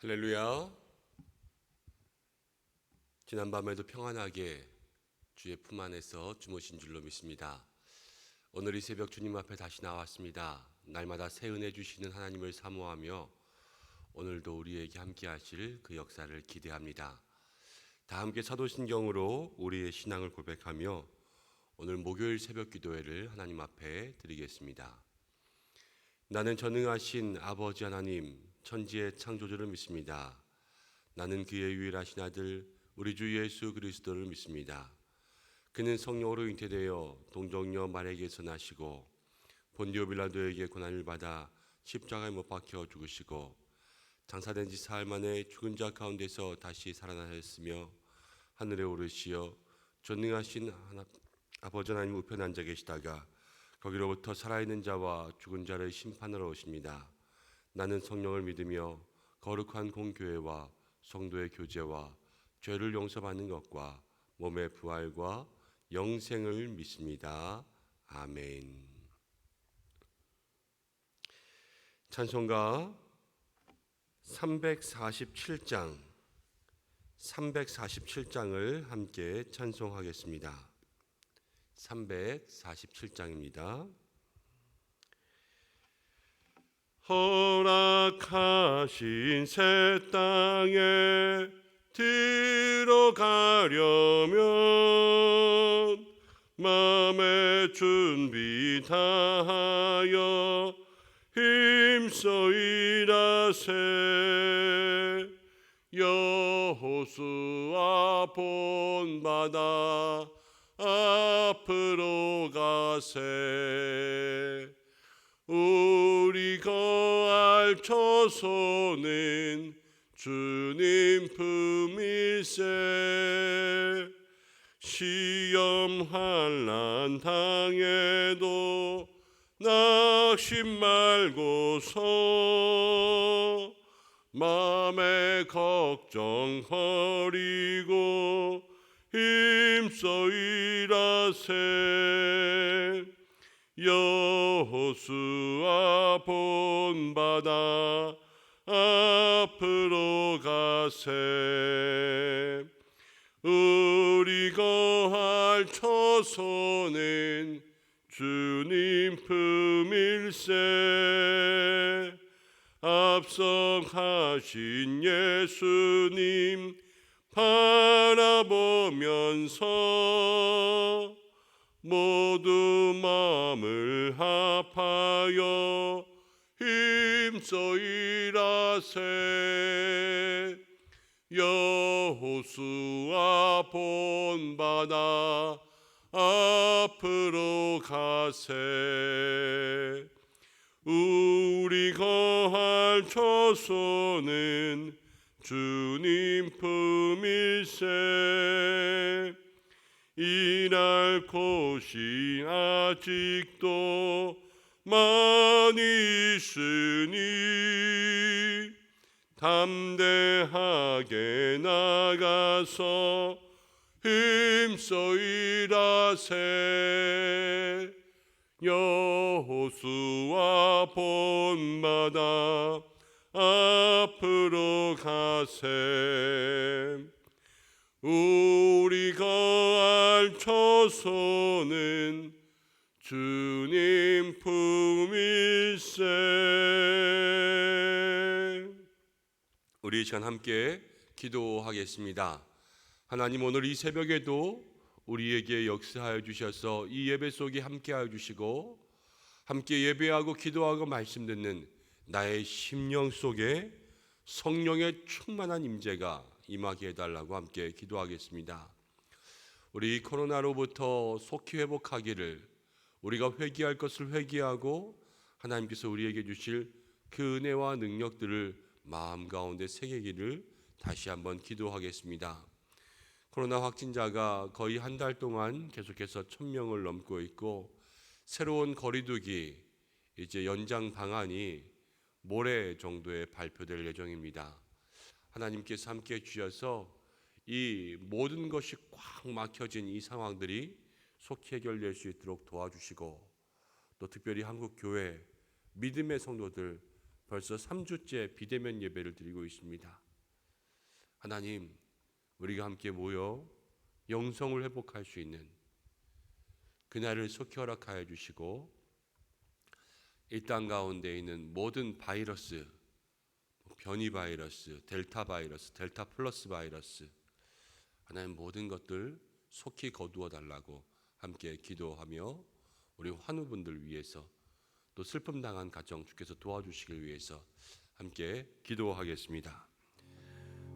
할렐루야. 지난밤에도 평안하게 주의 품 안에서 주무신 줄로 믿습니다. 오늘 이 새벽 주님 앞에 다시 나왔습니다. 날마다 새 은혜 주시는 하나님을 사모하며 오늘도 우리에게 함께 하실 그 역사를 기대합니다. 다 함께 사도신경으로 우리의 신앙을 고백하며 오늘 목요일 새벽 기도회를 하나님 앞에 드리겠습니다. 나는 전능하신 아버지 하나님, 천지의 창조주를 믿습니다. 나는 그의 유일하신 아들 우리 주 예수 그리스도를 믿습니다. 그는 성령으로 잉태되어 동정녀 마리아에게서 나시고 본디오 빌라도에게 고난을 받아 십자가에 못 박혀 죽으시고 장사된 지 사흘 만에 죽은 자 가운데서 다시 살아나셨으며 하늘에 오르시어 전능하신 아버지 하나님 우편에 앉아 계시다가 거기로부터 살아있는 자와 죽은 자를 심판하러 오십니다. 나는 성령을 믿으며 거룩한 공교회와 성도의 교제와 죄를 용서받는 것과 몸의 부활과 영생을 믿습니다. 아멘. 찬송가 347장을 함께 찬송하겠습니다. 347장입니다. 허락하신 새 땅에 들어가려면 마음의 준비 다하여 힘써 일하세. 여호수아 본받아 앞으로 가세. 우리 거할 처소는 주님 품일세. 시험 환난 당해도 낙심 말고서 마음의 걱정 버리고 힘써 일하세. 여호수아 본받아 앞으로 가세. 우리 거할 처소는 주님 품일세. 앞서가신 예수님 바라보면서 모두 마음을 합하여 힘써 일하세. 여호수아 본받아 앞으로 가세. 우리 거할 처소는 주님 품일세. 일할 곳이 아직도 많이 있으니 담대하게 나가서 힘써 일하세. 여호수아 본받아 앞으로 가세. 우리 거할 처소는 주님 품일세. 우리 이 시간 함께 기도하겠습니다. 하나님, 오늘 이 새벽에도 우리에게 역사하여 주셔서 이 예배 속에 함께하여 주시고 함께 예배하고 기도하고 말씀 듣는 나의 심령 속에 성령의 충만한 임재가 임하게 해달라고 함께 기도하겠습니다. 우리 코로나로부터 속히 회복하기를, 우리가 회개할 것을 회개하고 하나님께서 우리에게 주실 그 은혜와 능력들을 마음 가운데 새기기를 다시 한번 기도하겠습니다. 코로나 확진자가 거의 한 달 동안 계속해서 1000명을 넘고 있고, 새로운 거리두기 이제 연장 방안이 모레 정도에 발표될 예정입니다. 하나님께서 함께 주셔서 이 모든 것이 꽉 막혀진 이 상황들이 속히 해결될 수 있도록 도와주시고, 또 특별히 한국 교회 믿음의 성도들 벌써 3주째 비대면 예배를 드리고 있습니다. 하나님, 우리가 함께 모여 영성을 회복할 수 있는 그날을 속히 허락하여 주시고, 이 땅 가운데 있는 모든 바이러스, 변이 바이러스, 델타 바이러스, 델타 플러스 바이러스, 하나님 모든 것들 속히 거두어 달라고 함께 기도하며, 우리 환우분들 위해서, 또 슬픔 당한 가정 주께서 도와주시길 위해서 함께 기도하겠습니다.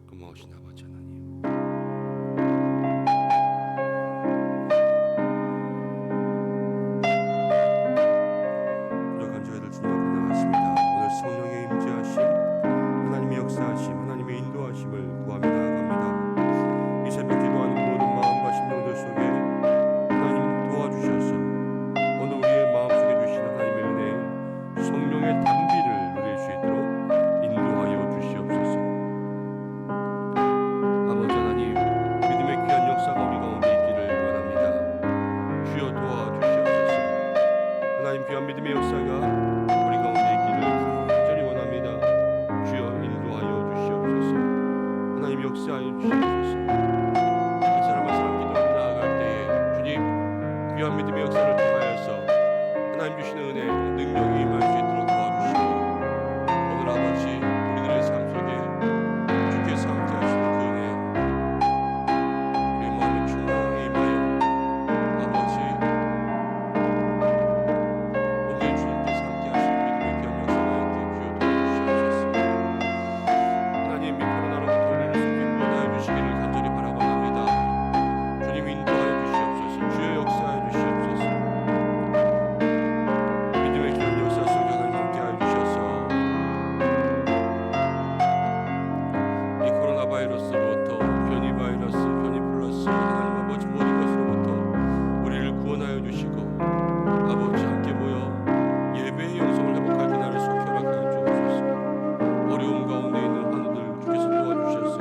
고마우신 아버지 하나님, 부족한 저희들 주님 앞에 나갔습니다. 오늘 성령의 임재하심, 하나님의 역사하심, 하나님의 인도하심을 구하며 나아갑니다. 이 새벽 기도하는 모든 마음과 심령들 속에 하나님 도와주셔서 오늘 우리의 마음속에 주시는 하나님의 은혜, 성령의 단비를 누릴 수 있도록 인도하여 주시옵소서. 아버지 하나님, 믿음의 귀한 역사가 우리 가운데 있기를 원합니다. 주여 도와주시옵소서. 하나님, 귀한 믿음의 역사가 우리 가운데 있기를 간절히 원합니다. 주여 인도하여 주시옵소서. 하나님 역사하여 주시옵소서. 한 사람 한 사람 기도하며 나아갈 때에 주님 귀한 믿음의 역사를 통하여서 하나님 주시는 은혜, 능력이 임할 수 있도록 도와주시고, 오늘 아버지 우리들의 삶 속에 주께서 함께 하시는 그 은혜, 우리의 마음에 충만하게 임하여 아버지 오늘 주님께서 함께 하시는 믿음의 귀한 역사가 있게 주여 도와주시옵소서. 하나님, 이 코로나로부터 우리를 속히 구원하여 주시기를 간절히 바라옵나이다. 주님 인도하여 주시옵소서. 주여 역사하여 주시옵소서. 믿음의 귀한 역사 속에 하나님 함께하여 주셔서 이 코로나 바이러스로부터, 변이 바이러스, 변이 플러스, 하나님 아버지 모든 것으로부터 우리를 구원하여 주시고, 아버지 함께 모여 예배의 영성을 회복할 그날을 속히 허락하여 주옵소서. 어려움 가운데 있는 환우들 주께서 도와주셔서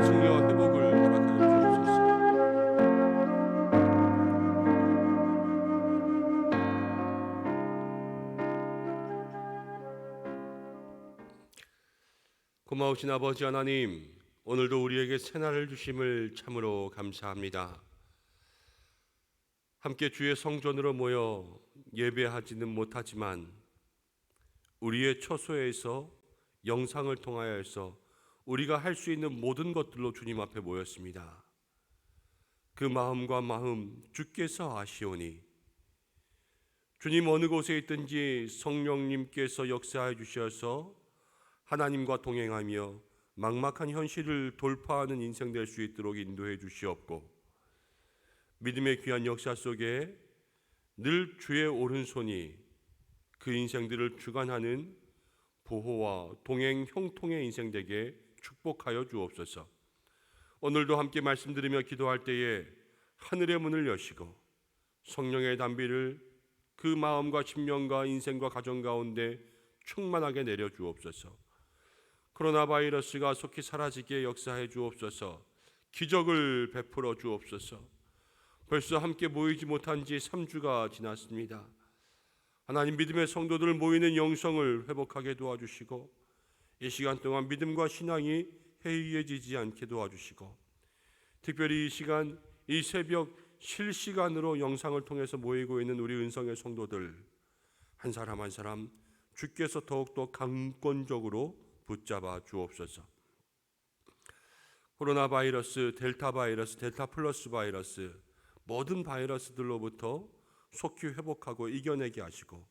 승리와 회복을 허락하여 주옵소서. 고마우신 아버지 하나님, 오늘도 우리에게 새날을 주심을 참으로 감사합니다. 함께 주의 성전으로 모여 예배하지는 못하지만 우리의 처소에서 영상을 통하여서 우리가 할 수 있는 모든 것들로 주님 앞에 모였습니다. 그 마음과 마음 주께서 아시오니 주님 어느 곳에 있든지 성령님께서 역사해 주셔서 하나님과 동행하며 막막한 현실을 돌파하는 인생 될 수 있도록 인도해 주시옵고, 믿음의 귀한 역사 속에 늘 주의 오른손이 그 인생들을 주관하는 보호와 동행 형통의 인생 되게 축복하여 주옵소서. 오늘도 함께 말씀 들으며 기도할 때에 하늘의 문을 여시고 성령의 단비를 그 마음과 심령과 인생과 가정 가운데 충만하게 내려 주옵소서. 코로나 바이러스가 속히 사라지게 역사해 주옵소서. 기적을 베풀어 주옵소서. 벌써 함께 모이지 못한 지 3주가 지났습니다. 하나님, 믿음의 성도들 모이는 영성을 회복하게 도와주시고, 이 시간 동안 믿음과 신앙이 해이해지지 않게 도와주시고, 특별히 이 시간, 이 새벽 실시간으로 영상을 통해서 모이고 있는 우리 은성의 성도들 한 사람 한 사람 주께서 더욱더 강권적으로 붙잡아 주옵소서. 코로나 바이러스, 델타 바이러스, 델타 플러스 바이러스, 모든 바이러스들로부터 속히 회복하고 이겨내게 하시고,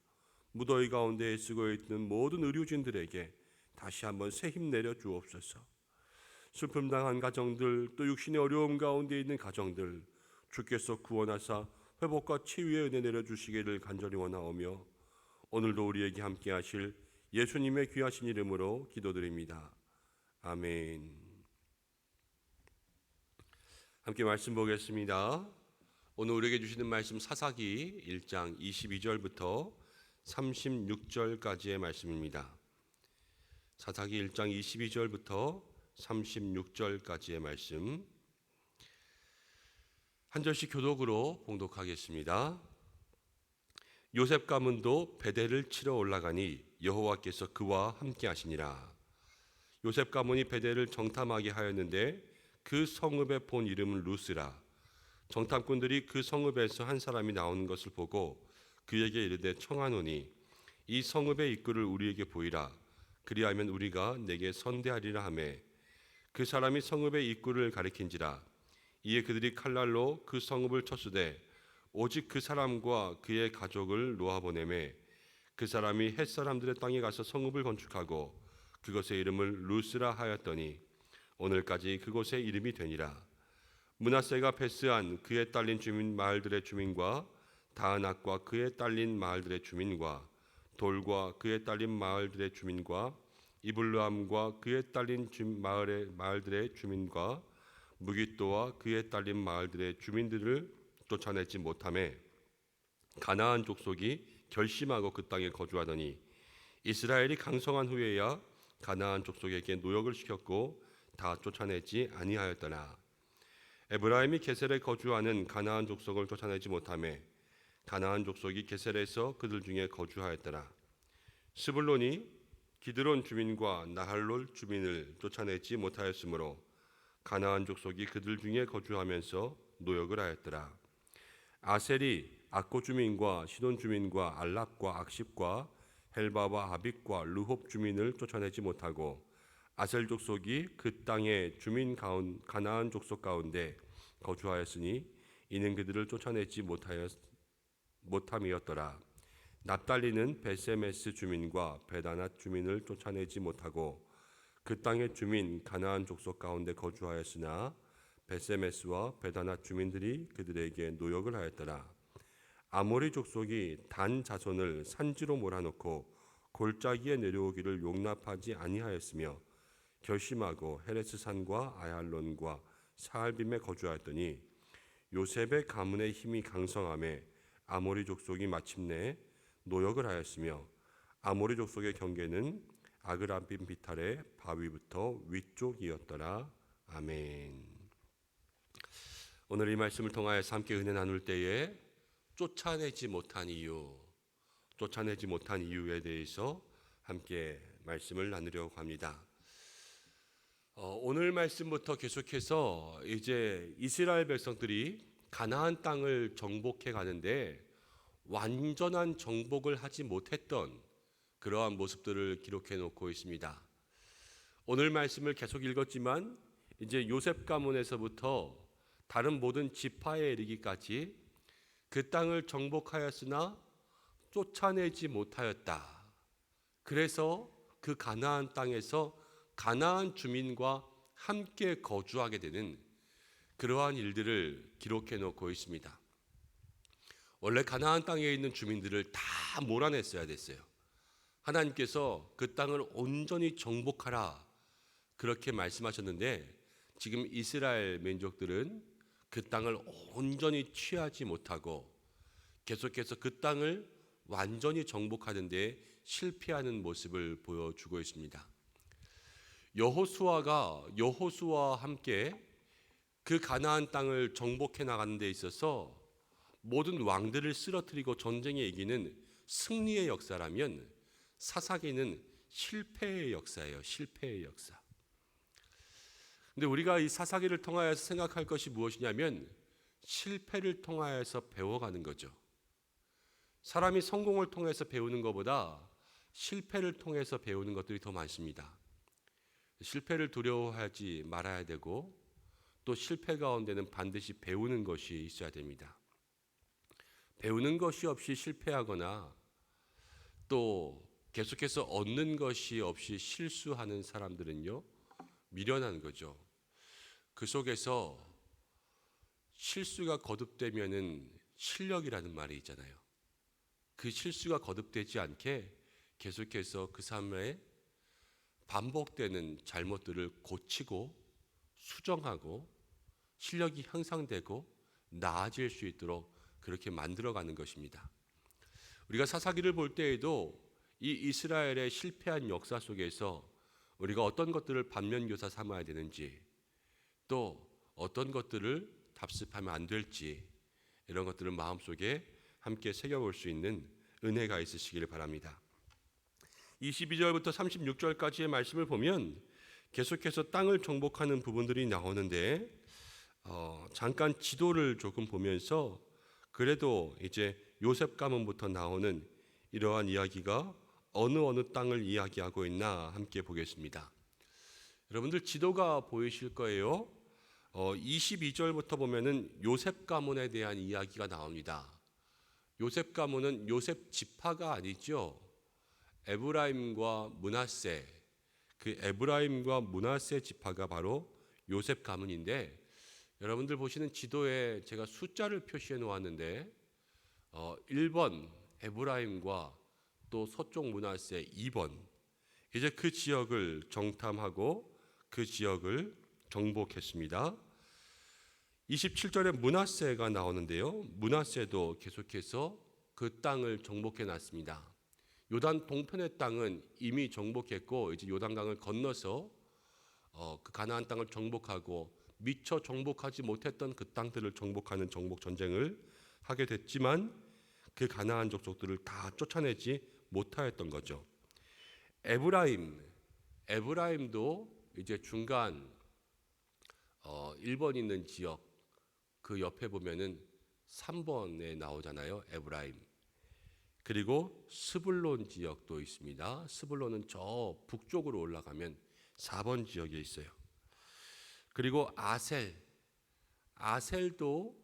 무더위 가운데 애쓰고 있는 모든 의료진들에게 다시 한번 새 힘 내려 주옵소서. 슬픔 당한 가정들, 또 육신의 어려움 가운데 있는 가정들 주께서 구원하사 회복과 치유의 은혜 내려 주시기를 간절히 원하오며, 오늘도 우리에게 함께 하실 예수님의 귀하신 이름으로 기도드립니다. 아멘. 함께 말씀 보겠습니다. 오늘 우리에게 주시는 말씀 사사기 1장 22절부터 36절까지의 말씀입니다. 사사기 1장 22절부터 36절까지의 말씀 한 절씩 교독으로 봉독하겠습니다. 요셉 가문도 베델을 치러 올라가니 여호와께서 그와 함께 하시니라. 요셉 가문이 베델을 정탐하게 하였는데 그 성읍의 본 이름은 루스라. 정탐꾼들이 그 성읍에서 한 사람이 나오는 것을 보고 그에게 이르되 청하노니 이 성읍의 입구를 우리에게 보이라. 그리하면 우리가 내게 선대하리라 하매 그 사람이 성읍의 입구를 가리킨지라. 이에 그들이 칼날로 그 성읍을 쳤으되 오직 그 사람과 그의 가족을 놓아보내매 그 사람이 헷 사람들의 땅에 가서 성읍을 건축하고 그것의 이름을 루스라 하였더니 오늘까지 그곳의 이름이 되니라. 므낫세가 패스한 그의 딸린 주민 마을들의 주민과 다은악과 그의 딸린 마을들의 주민과 돌과 그의 딸린 마을들의 주민과 이블루함과 그의 딸린 마을들의 주민과 무깃도와 그의 딸린 마을들의 주민들을 쫓아내지 못하매 가나안 족속이 결심하고 그 땅에 거주하더니 이스라엘이 강성한 후에야 가나안 족속에게 노역을 시켰고 다 쫓아내지 아니하였더라. 에브라임이 게셀에 거주하는 가나안 족속을 쫓아내지 못하매 가나안 족속이 게셀에서 그들 중에 거주하였더라. 스불론이 기드론 주민과 나할롤 주민을 쫓아내지 못하였으므로 가나안 족속이 그들 중에 거주하면서 노역을 하였더라. 아셀이 악고 주민과 시돈 주민과 알랍과 악십과 헬바와 아빅과 르홉 주민을 쫓아내지 못하고 아셀 족속이 그 땅의 주민 가나안 족속 가운데 거주하였으니 이는 그들을 쫓아내지 못함이었더라. 납달리는 베세메스 주민과 베다낫 주민을 쫓아내지 못하고 그 땅의 주민 가나안 족속 가운데 거주하였으나 베세메스와 베다낫 주민들이 그들에게 노역을 하였더라. 아모리 족속이 단 자손을 산지로 몰아넣고 골짜기에 내려오기를 용납하지 아니하였으며 결심하고 헤레스 산과 아얄론과 사알빔에 거주하였더니 요셉의 가문의 힘이 강성함에 아모리 족속이 마침내 노역을 하였으며 아모리 족속의 경계는 아그라빔 비탈의 바위부터 위쪽이었더라. 아멘. 오늘 이 말씀을 통하여서 함께 은혜 나눌 때에 쫓아내지 못한 이유에 대해서 함께 말씀을 나누려고 합니다. 오늘 말씀부터 계속해서 이제 이스라엘 백성들이 가나안 땅을 정복해 가는데 완전한 정복을 하지 못했던 그러한 모습들을 기록해 놓고 있습니다. 오늘 말씀을 계속 읽었지만 이제 요셉 가문에서부터 다른 모든 지파에 이르기까지 그 땅을 정복하였으나 쫓아내지 못하였다. 그래서 그 가나안 땅에서 가나안 주민과 함께 거주하게 되는 그러한 일들을 기록해 놓고 있습니다. 원래 가나안 땅에 있는 주민들을 다 몰아냈어야 됐어요. 하나님께서 그 땅을 온전히 정복하라 그렇게 말씀하셨는데 지금 이스라엘 민족들은 그 땅을 온전히 취하지 못하고 계속해서 그 땅을 완전히 정복하는 데 실패하는 모습을 보여주고 있습니다. 여호수아와 함께 그 가나안 땅을 정복해 나가는 데 있어서 모든 왕들을 쓰러뜨리고 전쟁에 이기는 승리의 역사라면 사사기는 실패의 역사예요. 실패의 역사. 근데 우리가 이 사사기를 통하여서 생각할 것이 무엇이냐면 실패를 통하여서 배워가는 거죠. 사람이 성공을 통해서 배우는 것보다 실패를 통해서 배우는 것들이 더 많습니다. 실패를 두려워하지 말아야 되고 또 실패 가운데는 반드시 배우는 것이 있어야 됩니다. 배우는 것이 없이 실패하거나 또 계속해서 얻는 것이 없이 실수하는 사람들은요, 미련한 거죠. 그 속에서 실수가 거듭되면은 실력이라는 말이 있잖아요. 그 실수가 거듭되지 않게 계속해서 그 삶에 반복되는 잘못들을 고치고 수정하고 실력이 향상되고 나아질 수 있도록 그렇게 만들어가는 것입니다. 우리가 사사기를 볼 때에도 이 이스라엘의 실패한 역사 속에서 우리가 어떤 것들을 반면교사 삼아야 되는지 또 어떤 것들을 답습하면 안 될지 이런 것들을 마음속에 함께 새겨볼 수 있는 은혜가 있으시기를 바랍니다. 22절부터 36절까지의 말씀을 보면 계속해서 땅을 정복하는 부분들이 나오는데 잠깐 지도를 조금 보면서 그래도 이제 요셉 가문부터 나오는 이러한 이야기가 어느 땅을 이야기하고 있나 함께 보겠습니다. 여러분들 지도가 보이실 거예요. 22절부터 보면은 요셉 가문에 대한 이야기가 나옵니다. 요셉 가문은 요셉 지파가 아니죠. 에브라임과 므낫세, 그 에브라임과 므낫세 지파가 바로 요셉 가문인데, 여러분들 보시는 지도에 제가 숫자를 표시해 놓았는데 1번 에브라임과 또 서쪽 므낫세 2번, 이제 그 지역을 정탐하고 그 지역을 정복했습니다. 27절에 므낫세가 나오는데요. 므낫세도 계속해서 그 땅을 정복해 놨습니다. 요단 동편의 땅은 이미 정복했고 이제 요단강을 건너서 그 가나안 땅을 정복하고 미처 정복하지 못했던 그 땅들을 정복하는 정복 전쟁을 하게 됐지만 그 가나안 족속들을 다 쫓아내지 못하였던 거죠. 에브라임도 이제 중간 1번 있는 지역 그 옆에 보면은 3번에 나오잖아요. 에브라임. 그리고 스불론 지역도 있습니다. 스불론은 저 북쪽으로 올라가면 4번 지역에 있어요. 그리고 아셀도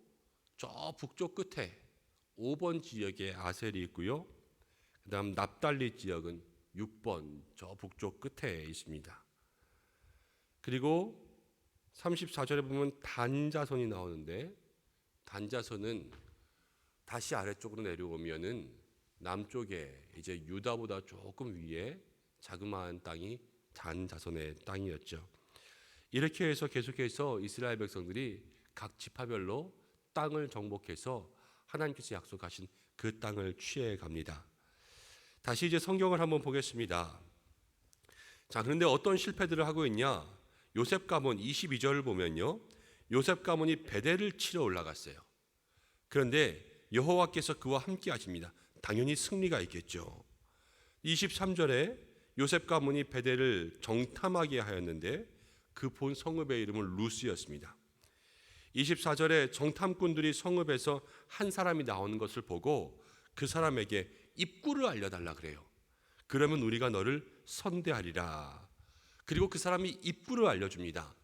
저 북쪽 끝에 5번 지역에 아셀이 있고요. 그다음 납달리 지역은 6번 저 북쪽 끝에 있습니다. 그리고 34절에 보면 단자손이 나오는데, 단자손은 다시 아래쪽으로 내려오면은 남쪽에 이제 유다보다 조금 위에 자그마한 땅이 단자손의 땅이었죠. 이렇게 해서 계속해서 이스라엘 백성들이 각 지파별로 땅을 정복해서 하나님께서 약속하신 그 땅을 취해 갑니다. 다시 이제 성경을 한번 보겠습니다. 자, 그런데 어떤 실패들을 하고 있냐? 요셉 가문 22절을 보면요, 요셉 가문이 베델을 치러 올라갔어요. 그런데 여호와께서 그와 함께 하십니다. 당연히 승리가 있겠죠. 23절에 요셉 가문이 베델을 정탐하게 하였는데 그 본 성읍의 이름은 루스였습니다. 24절에 정탐꾼들이 성읍에서 한 사람이 나오는 것을 보고 그 사람에게 입구를 알려달라 그래요. 그러면 우리가 너를 선대하리라. 그리고 그 사람이 입구를 알려줍니다.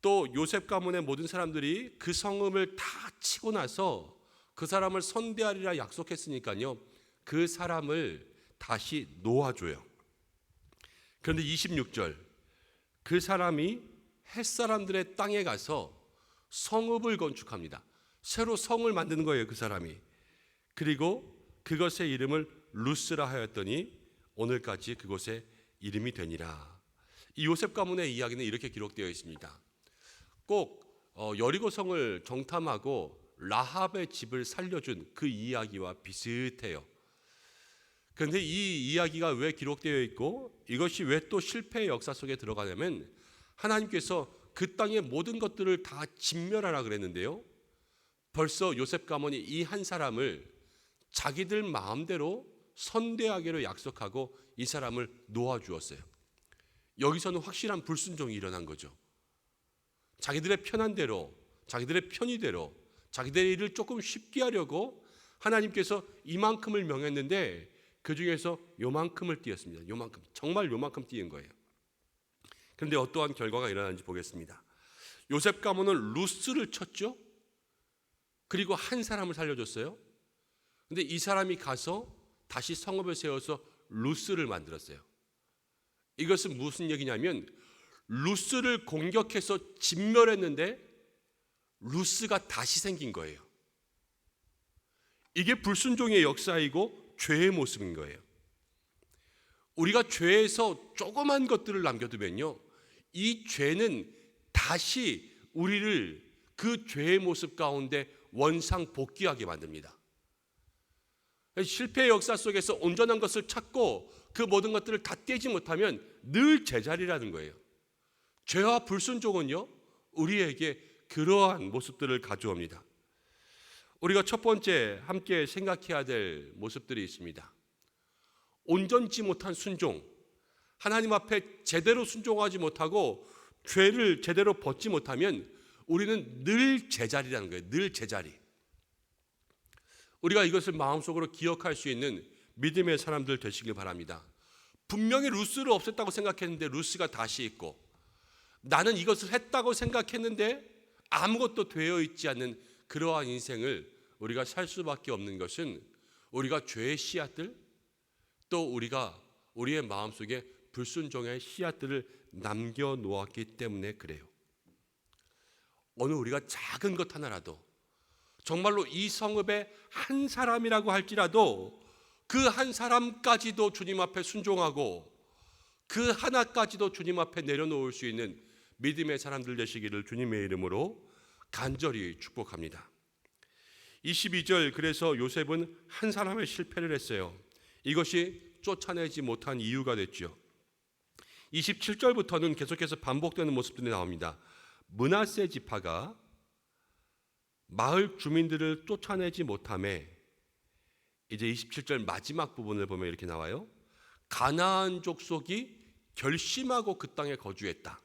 또 요셉 가문의 모든 사람들이 그 성읍을 다 치고 나서 그 사람을 선대하리라 약속했으니까요, 그 사람을 다시 놓아줘요. 그런데 26절, 그 사람이 햇사람들의 땅에 가서 성읍을 건축합니다. 새로 성을 만드는 거예요, 그 사람이. 그리고 그것의 이름을 루스라 하였더니 오늘까지 그곳의 이름이 되니라. 이 요셉 가문의 이야기는 이렇게 기록되어 있습니다. 꼭 여리고 성을 정탐하고 라합의 집을 살려준 그 이야기와 비슷해요. 그런데 이 이야기가 왜 기록되어 있고 이것이 왜 또 실패의 역사 속에 들어가냐면, 하나님께서 그 땅의 모든 것들을 다 진멸하라 그랬는데요, 벌써 요셉 가문이 이 한 사람을 자기들 마음대로 선대하기로 약속하고 이 사람을 놓아주었어요. 여기서는 확실한 불순종이 일어난 거죠. 자기들의 편한 대로, 자기들의 편의대로, 자기들의 일을 조금 쉽게 하려고 하나님께서 이만큼을 명했는데 그 중에서 요만큼을 띄었습니다. 요만큼, 정말 요만큼 띄은 거예요. 그런데 어떠한 결과가 일어나는지 보겠습니다. 요셉 가문은 루스를 쳤죠. 그리고 한 사람을 살려줬어요. 그런데 이 사람이 가서 다시 성읍을 세워서 루스를 만들었어요. 이것은 무슨 얘기냐면, 루스를 공격해서 진멸했는데 루스가 다시 생긴 거예요. 이게 불순종의 역사이고 죄의 모습인 거예요. 우리가 죄에서 조그만 것들을 남겨두면요, 이 죄는 다시 우리를 그 죄의 모습 가운데 원상복귀하게 만듭니다. 실패의 역사 속에서 온전한 것을 찾고 그 모든 것들을 다 떼지 못하면 늘 제자리라는 거예요. 죄와 불순종은요, 우리에게 그러한 모습들을 가져옵니다. 우리가 첫 번째 함께 생각해야 될 모습들이 있습니다. 온전치 못한 순종, 하나님 앞에 제대로 순종하지 못하고 죄를 제대로 벗지 못하면 우리는 늘 제자리라는 거예요. 늘 제자리. 우리가 이것을 마음속으로 기억할 수 있는 믿음의 사람들 되시길 바랍니다. 분명히 루스를 없앴다고 생각했는데 루스가 다시 있고, 나는 이것을 했다고 생각했는데 아무것도 되어 있지 않는 그러한 인생을 우리가 살 수밖에 없는 것은 우리가 죄의 씨앗들, 또 우리가 우리의 마음속에 불순종의 씨앗들을 남겨놓았기 때문에 그래요. 오늘 우리가 작은 것 하나라도, 정말로 이 성읍의 한 사람이라고 할지라도 그 한 사람까지도 주님 앞에 순종하고 그 하나까지도 주님 앞에 내려놓을 수 있는 믿음의 사람들 되시기를 주님의 이름으로 간절히 축복합니다. 22절, 그래서 요셉은 한 사람의 실패를 했어요. 이것이 쫓아내지 못한 이유가 됐죠. 27절부터는 계속해서 반복되는 모습들이 나옵니다. 므낫세 지파가 마을 주민들을 쫓아내지 못함에, 이제 27절 마지막 부분을 보면 이렇게 나와요. 가나안 족속이 결심하고 그 땅에 거주했다.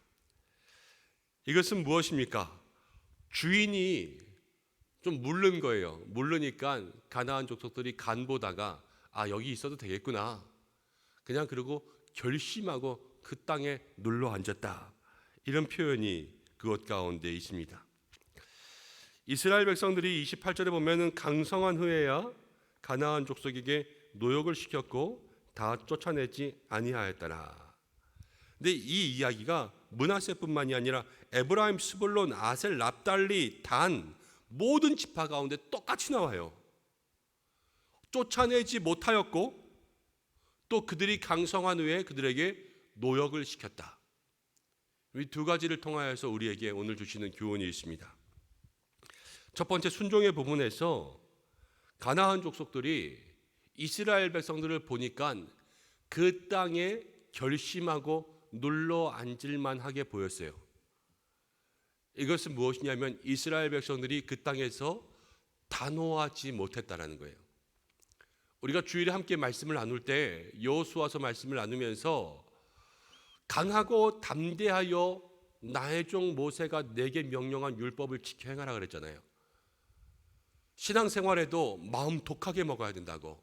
이것은 무엇입니까? 주인이 좀 물른 거예요. 물르니까 가나안 족속들이 간 보다가 여기 있어도 되겠구나, 그냥 그러고 결심하고 그 땅에 눌러 앉았다. 이런 표현이 그것 가운데 있습니다. 이스라엘 백성들이 28절에 보면은 강성한 후에야 가나안 족속에게 노역을 시켰고 다 쫓아내지 아니하였더라. 근데 이 이야기가 므낫세뿐만이 아니라 에브라임, 스불론, 아셀, 납달리, 단 모든 지파 가운데 똑같이 나와요. 쫓아내지 못하였고 또 그들이 강성한 후에 그들에게 노역을 시켰다. 이 두 가지를 통하여서 우리에게 오늘 주시는 교훈이 있습니다. 첫 번째, 순종의 부분에서 가나안 족속들이 이스라엘 백성들을 보니까 그 땅에 결심하고 눌러 앉을만 하게 보였어요. 이것은 무엇이냐면 이스라엘 백성들이 그 땅에서 단호하지 못했다라는 거예요. 우리가 주일에 함께 말씀을 나눌 때 여호수아서 말씀을 나누면서 강하고 담대하여 나의 종 모세가 내게 명령한 율법을 지켜 행하라 그랬잖아요. 신앙생활에도 마음 독하게 먹어야 된다고,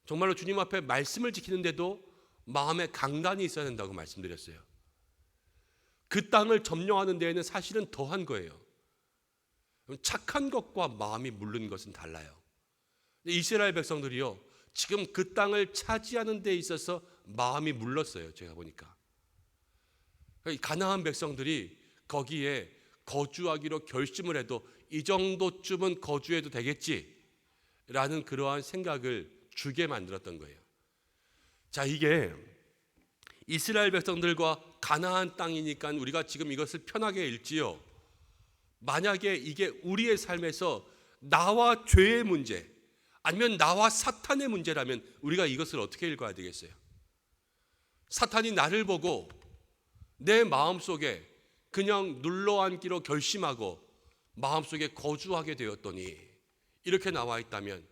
정말로 주님 앞에 말씀을 지키는데도 마음에 강단이 있어야 된다고 말씀드렸어요. 그 땅을 점령하는 데에는 사실은 더한 거예요. 착한 것과 마음이 물른 것은 달라요. 이스라엘 백성들이요, 지금 그 땅을 차지하는 데 있어서 마음이 물렀어요. 제가 보니까 가나안 백성들이 거기에 거주하기로 결심을 해도 이 정도쯤은 거주해도 되겠지라는 그러한 생각을 주게 만들었던 거예요. 자, 이게 이스라엘 백성들과 가나안 땅이니까 우리가 지금 이것을 편하게 읽지요. 만약에 이게 우리의 삶에서 나와 죄의 문제, 아니면 나와 사탄의 문제라면 우리가 이것을 어떻게 읽어야 되겠어요? 사탄이 나를 보고 내 마음속에 그냥 눌러앉기로 결심하고 마음속에 거주하게 되었더니 이렇게 나와 있다면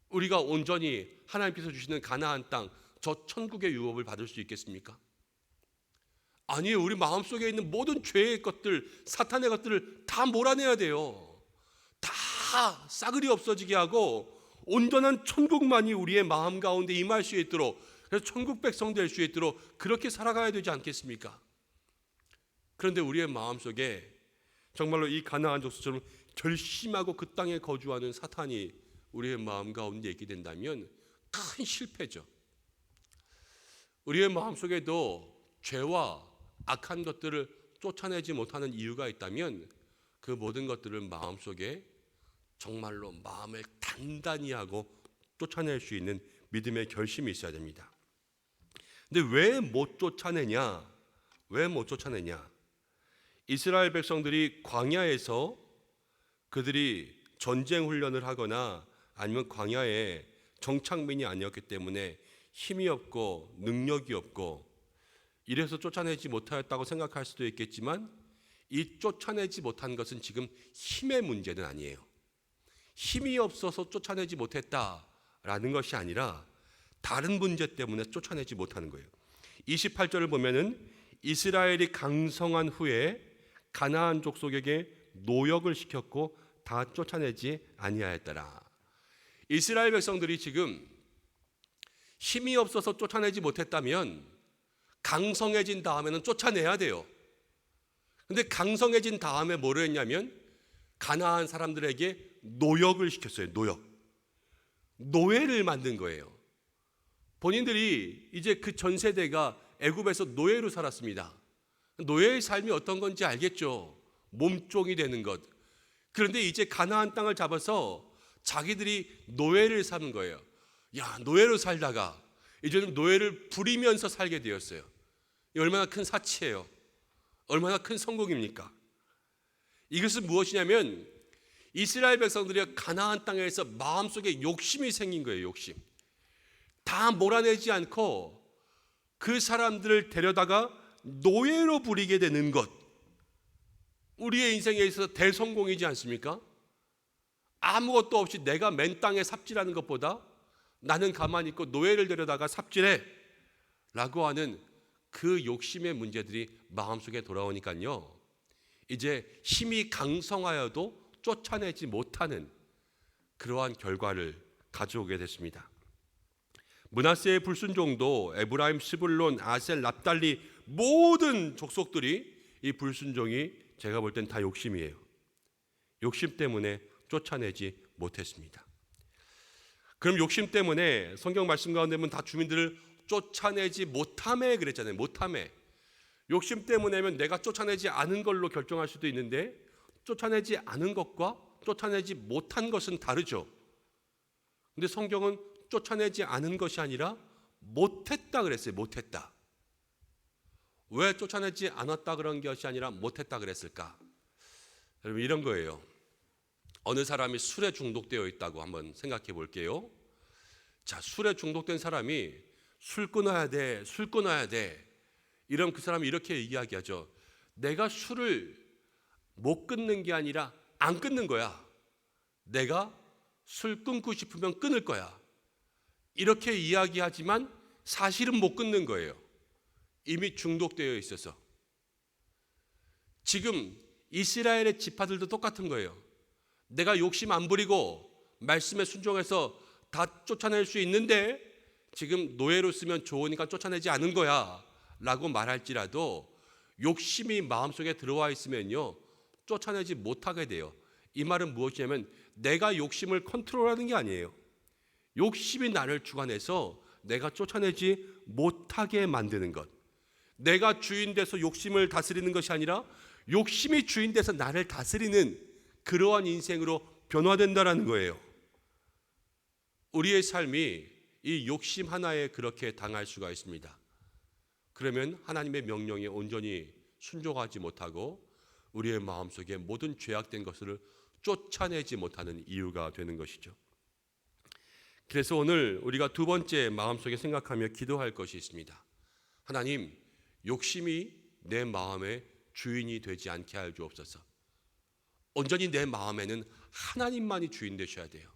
우리가 온전히 하나님께서 주시는 가나안 땅, 저 천국의 유업을 받을 수 있겠습니까? 아니에요. 우리 마음속에 있는 모든 죄의 것들, 사탄의 것들을 다 몰아내야 돼요. 다 싸그리 없어지게 하고 온전한 천국만이 우리의 마음 가운데 임할 수 있도록, 그래서 천국 백성 될 수 있도록 그렇게 살아가야 되지 않겠습니까? 그런데 우리의 마음속에 정말로 이 가나안 족속처럼 결심하고 그 땅에 거주하는 사탄이 우리의 마음 가운데 있게 된다면 큰 실패죠. 우리의 마음속에도 죄와 악한 것들을 쫓아내지 못하는 이유가 있다면 그 모든 것들을 마음속에 정말로 마음을 단단히 하고 쫓아낼 수 있는 믿음의 결심이 있어야 됩니다. 근데 왜 못 쫓아내냐? 왜 못 쫓아내냐? 이스라엘 백성들이 광야에서 그들이 전쟁 훈련을 하거나 아니면 광야에 정착민이 아니었기 때문에 힘이 없고 능력이 없고 이래서 쫓아내지 못하였다고 생각할 수도 있겠지만, 이 쫓아내지 못한 것은 지금 힘의 문제는 아니에요. 힘이 없어서 쫓아내지 못했다라는 것이 아니라 다른 문제 때문에 쫓아내지 못하는 거예요. 28절을 보면은 이스라엘이 강성한 후에 가나안 족속에게 노역을 시켰고 다 쫓아내지 아니하였더라. 이스라엘 백성들이 지금 힘이 없어서 쫓아내지 못했다면 강성해진 다음에는 쫓아내야 돼요. 근데 강성해진 다음에 뭐를 했냐면 가나안 사람들에게 노역을 시켰어요. 노예를 만든 거예요. 본인들이 이제 그 전 세대가 애굽에서 노예로 살았습니다. 노예의 삶이 어떤 건지 알겠죠. 몸종이 되는 것. 그런데 이제 가나안 땅을 잡아서 자기들이 노예를 사는 거예요. 야, 노예로 살다가 이제는 노예를 부리면서 살게 되었어요. 얼마나 큰 사치예요. 얼마나 큰 성공입니까? 이것은 무엇이냐면 이스라엘 백성들이 가나안 땅에서 마음속에 욕심이 생긴 거예요. 욕심. 다 몰아내지 않고 그 사람들을 데려다가 노예로 부리게 되는 것. 우리의 인생에 있어서 대성공이지 않습니까? 아무것도 없이 내가 맨 땅에 삽질하는 것보다 나는 가만히 있고 노예를 데려다가 삽질해 라고 하는 그 욕심의 문제들이 마음속에 돌아오니까요, 이제 힘이 강성하여도 쫓아내지 못하는 그러한 결과를 가져오게 됐습니다. 므낫세의 불순종도 에브라임, 스불론, 아셀, 납달리 모든 족속들이 이 불순종이 제가 볼 땐 다 욕심이에요. 욕심 때문에 쫓아내지 못했습니다. 그럼 욕심 때문에 성경 말씀 가운데 보면 다 주민들을 쫓아내지 못함에 그랬잖아요. 못함에. 욕심 때문에면 내가 쫓아내지 않은 걸로 결정할 수도 있는데 쫓아내지 않은 것과 쫓아내지 못한 것은 다르죠. 근데 성경은 쫓아내지 않은 것이 아니라 못했다 그랬어요. 못했다. 왜 쫓아내지 않았다 그런 것이 아니라 못했다 그랬을까? 여러분, 이런 거예요. 어느 사람이 술에 중독되어 있다고 한번 생각해 볼게요. 자, 술에 중독된 사람이 술 끊어야 돼, 술 끊어야 돼. 이러면 그 사람이 이렇게 이야기하죠. 내가 술을 못 끊는 게 아니라 안 끊는 거야. 내가 술 끊고 싶으면 끊을 거야. 이렇게 이야기하지만 사실은 못 끊는 거예요. 이미 중독되어 있어서. 지금 이스라엘의 지파들도 똑같은 거예요. 내가 욕심 안 부리고 말씀에 순종해서 다 쫓아낼 수 있는데 지금 노예로 쓰면 좋으니까 쫓아내지 않은 거야 라고 말할지라도 욕심이 마음속에 들어와 있으면요, 쫓아내지 못하게 돼요. 이 말은 무엇이냐면 내가 욕심을 컨트롤하는 게 아니에요. 욕심이 나를 주관해서 내가 쫓아내지 못하게 만드는 것. 내가 주인 돼서 욕심을 다스리는 것이 아니라 욕심이 주인 돼서 나를 다스리는 그러한 인생으로 변화된다라는 거예요. 우리의 삶이 이 욕심 하나에 그렇게 당할 수가 있습니다. 그러면 하나님의 명령에 온전히 순종하지 못하고 우리의 마음속에 모든 죄악된 것을 쫓아내지 못하는 이유가 되는 것이죠. 그래서 오늘 우리가 두 번째 마음속에 생각하며 기도할 것이 있습니다. 하나님, 욕심이 내 마음의 주인이 되지 않게 하여 주옵소서. 온전히 내 마음에는 하나님만이 주인 되셔야 돼요.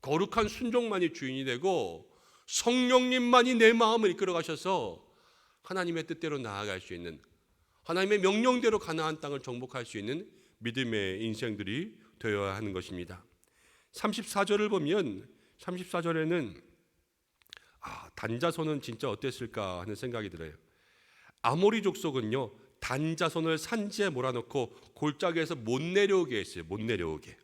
거룩한 순종만이 주인이 되고 성령님만이 내 마음을 이끌어 가셔서 하나님의 뜻대로 나아갈 수 있는, 하나님의 명령대로 가나안 땅을 정복할 수 있는 믿음의 인생들이 되어야 하는 것입니다. 34절을 보면 34절에는 단자손은 진짜 어땠을까 하는 생각이 들어요. 아모리 족속은요, 단자손을 산지에 몰아넣고 골짜기에서 못 내려오게 했어요. 못 내려오게.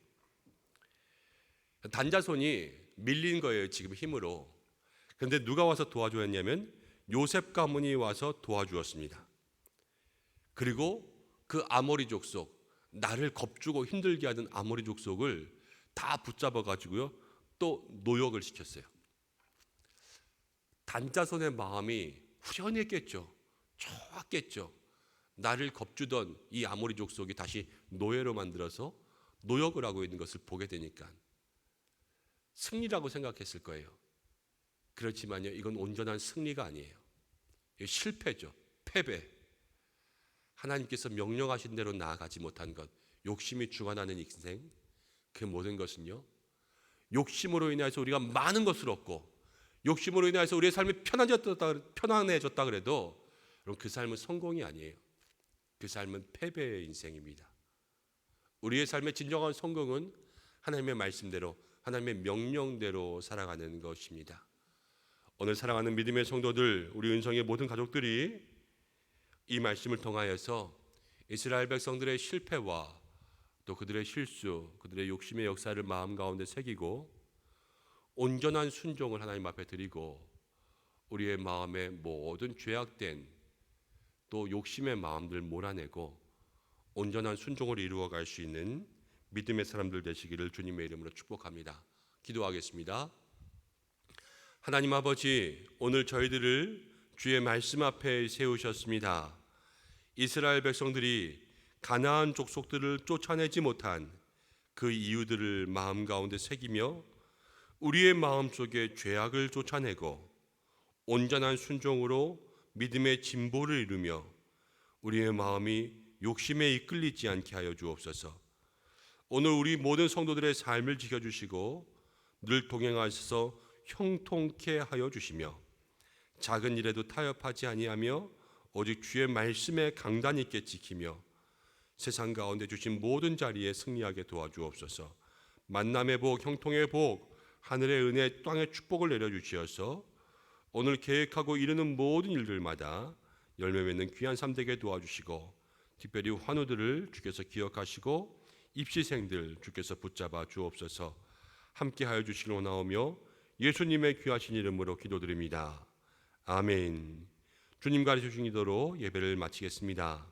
단자손이 밀린 거예요, 지금 힘으로. 그런데 누가 와서 도와주었냐면 요셉 가문이 와서 도와주었습니다. 그리고 그 아모리 족속, 나를 겁주고 힘들게 하던 아모리 족속을 다 붙잡아 가지고요, 또 노역을 시켰어요. 단자손의 마음이 후련했겠죠. 좋았겠죠. 나를 겁주던 이 아모리 족속이 다시 노예로 만들어서 노역을 하고 있는 것을 보게 되니까 승리라고 생각했을 거예요. 그렇지만요, 이건 온전한 승리가 아니에요. 실패죠. 패배. 하나님께서 명령하신 대로 나아가지 못한 것, 욕심이 주관하는 인생, 그 모든 것은요, 욕심으로 인해서 우리가 많은 것을 얻고 욕심으로 인해서 우리의 삶이 편안해졌다 그래도 여러분 그 삶은 성공이 아니에요. 그 삶은 패배의 인생입니다. 우리의 삶의 진정한 성공은 하나님의 말씀대로 하나님의 명령대로 살아가는 것입니다. 오늘 사랑하는 믿음의 성도들, 우리 은성의 모든 가족들이 이 말씀을 통하여서 이스라엘 백성들의 실패와 또 그들의 실수, 그들의 욕심의 역사를 마음 가운데 새기고 온전한 순종을 하나님 앞에 드리고 우리의 마음에 모든 죄악된 또 욕심의 마음들 몰아내고 온전한 순종을 이루어갈 수 있는 믿음의 사람들 되시기를 주님의 이름으로 축복합니다. 기도하겠습니다. 하나님 아버지, 오늘 저희들을 주의 말씀 앞에 세우셨습니다. 이스라엘 백성들이 가나안 족속들을 쫓아내지 못한 그 이유들을 마음 가운데 새기며 우리의 마음속에 죄악을 쫓아내고 온전한 순종으로 믿음의 진보를 이루며 우리의 마음이 욕심에 이끌리지 않게 하여 주옵소서. 오늘 우리 모든 성도들의 삶을 지켜주시고 늘 동행하셔서 형통케 하여 주시며 작은 일에도 타협하지 아니하며 오직 주의 말씀에 강단 있게 지키며 세상 가운데 주신 모든 자리에 승리하게 도와주옵소서. 만남의 복, 형통의 복, 하늘의 은혜, 땅의 축복을 내려주시어서 오늘 계획하고 이루는 모든 일들마다 열매 맺는 귀한 삶 되게 도와주시고 특별히 환우들을 주께서 기억하시고 입시생들 주께서 붙잡아 주옵소서. 함께하여 주시길 원하오며 예수님의 귀하신 이름으로 기도드립니다. 아멘. 주님 가르쳐주신 기도로 예배를 마치겠습니다.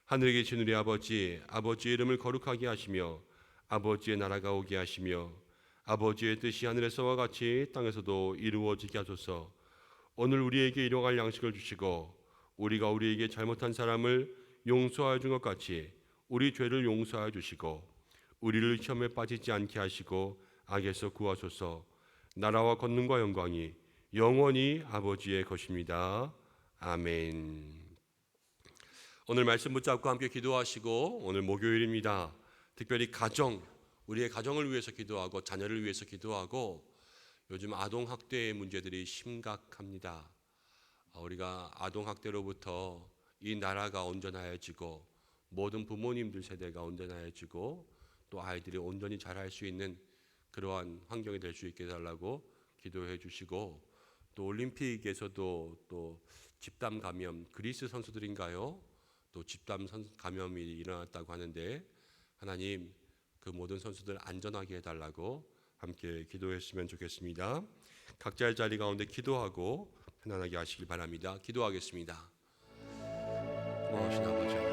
하늘에 계신 우리 아버지, 아버지의 이름을 거룩하게 하시며 아버지의 나라가 오게 하시며 아버지의 뜻이 하늘에서와 같이 땅에서도 이루어지게 하소서. 오늘 우리에게 일용할 양식을 주시고 우리가 우리에게 잘못한 사람을 용서하여 준 것 같이 우리 죄를 용서하여 주시고 우리를 시험에 빠지지 않게 하시고 악에서 구하소서. 나라와 권능과 영광이 영원히 아버지의 것입니다. 아멘. 오늘 말씀 붙잡고 함께 기도하시고 오늘 목요일입니다. 특별히 가정, 우리의 가정을 위해서 기도하고 자녀를 위해서 기도하고 요즘 아동학대의 문제들이 심각합니다. 우리가 아동학대로부터 이 나라가 온전하여지고 모든 부모님들 세대가 온전하여지고 또 아이들이 온전히 자랄 수 있는 그러한 환경이 될 수 있게 해달라고 기도해 주시고 또 올림픽에서도 또 집단 감염, 그리스 선수들인가요? 또 집단 감염이 일어났다고 하는데 하나님 그 모든 선수들 안전하게 해달라고 함께 기도했으면 좋겠습니다. 각자의 자리 가운데 기도하고 편안하게 하시길 바랍니다. 기도하겠습니다. 고마우신 아버지.